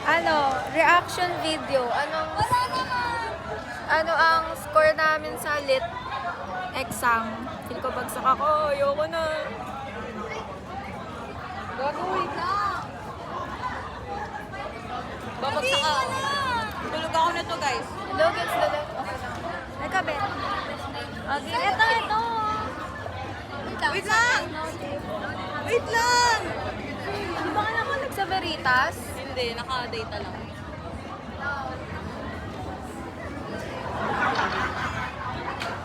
Reaction video. Ano ang score namin sa lit exam? Feel ko bagsak ako. Ayoko na. Gagawin na. Babagsak ka. Tulog ako na to, guys. Hello, gets na lang. Okay lang. Nagkabit. Okay, ito. Wait lang! Wait lang! Di ba ka naman nagsa Veritas? Hindi, naka-data lang.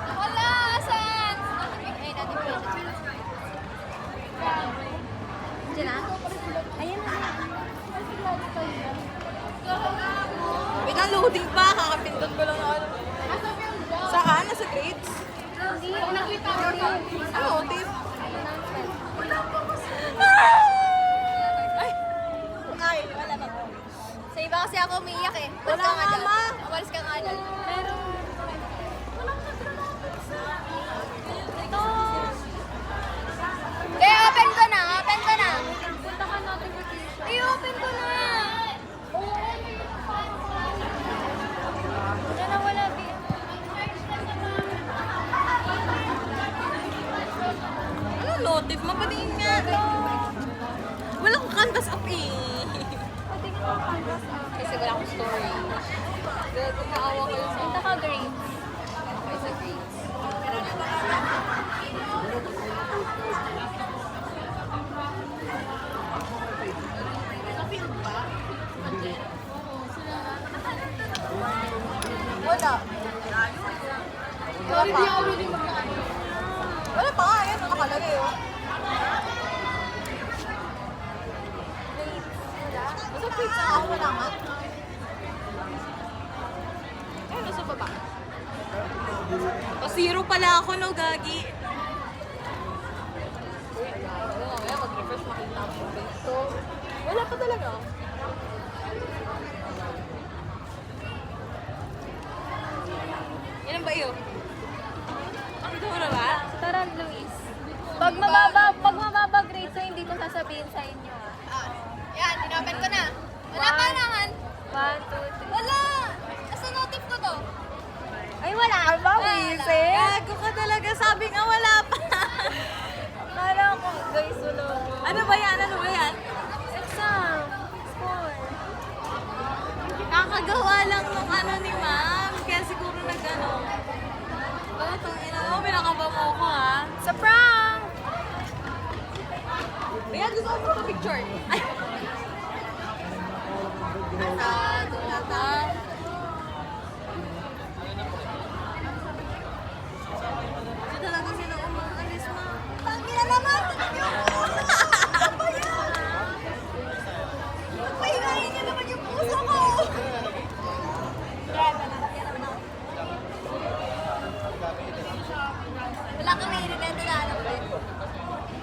Wala! Asan? Ay, notification. Diyan na? Ayun na. Wait lang, loading pa. Kakapindot ko lang na ano. Saan? Nasa grades? Hindi, nakita ko rin. Ano, tip? Ay! Ay, wala pa po. Sa iba kasi ako umiiyak eh. Wala nga, ma. Umalis ka nga dyan. Pero, ito. Eh, open ko na. Punta ka notification. Eh, open ko na. Wala na, wala. Ano, notif? Mapatingin nga. Walang canvas up eh. Patingin mo ang canvas Kasi wala akong story. Naawa ko yung Punta ka grades. Okay, sa grades. Wala. Wala pa. Wala pa nga, yan. Nakalagay oh. Basta grades na ako, wala nga. Ayun, nasa baba. Zero pala ako, no, Gagi. Uy, mamaya mag-refresh makita ako. So, wala pa talaga. Yan ba iyo? Ang duro ba? Tara, Luis. Pag mababa grades so hindi ko sasabihin sa inyo. Yan, tinopen ko na. Wala pa naman. 1, 2, 3. Wala! Nasa notif ko to. Ay, wala ka ba, Wisit? Gago ka talaga. Sabi nga wala pa. Kala ko, guys, wala ko. Ano ba yan? Ano ba yan? Exam. Score. Kakagawa lang ng ano ni ma'am. Kaya siguro nag-ano. Ano itong ina mo? Pinakaba mo ko ha. Sa prank! Ayan, gusto ko sa picture. Ay! Tata. Kasi talaga sila umaalis ma. Tangina naman! Ano yan? Pahingayin niyo naman yung puso ko! Wala kang naiinibento na alam ko.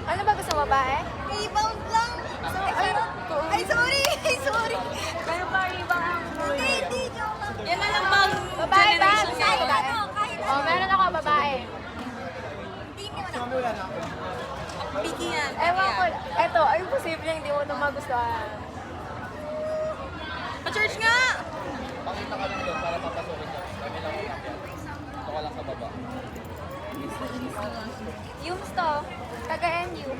Ano ba gusto mo ba eh? Rebound lang! Ay, sorry! Ay, sorry! Pero pa rebound ang Hindi, joke lang. Yan na lang bang Babae ba? generation Kahit ngayon? ano, Oh, meron ako babae. Biki yan. Ewan ko, eto, ay posible hindi mo ito magustuhan. Pa-church nga! Pakita ka lang doon para papasukin ka. Kami lang umakyat. Ito ka lang sa baba. Yung to, taga-NU.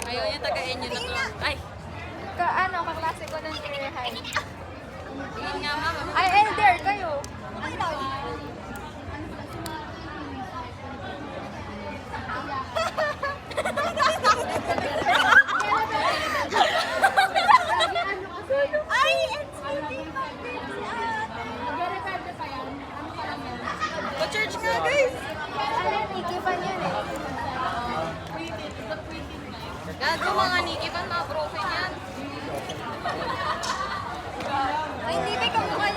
Ayaw niya tagayin yun na to. Ay! Kaklase ko ng junior high. Tingin nga mama. Ay, elder kayo. Ay! Pa-church nga guys! Ano, ikipan yun eh. Gago mga nikipan, mga broken yan. Ay, hindi ba ikaw mukha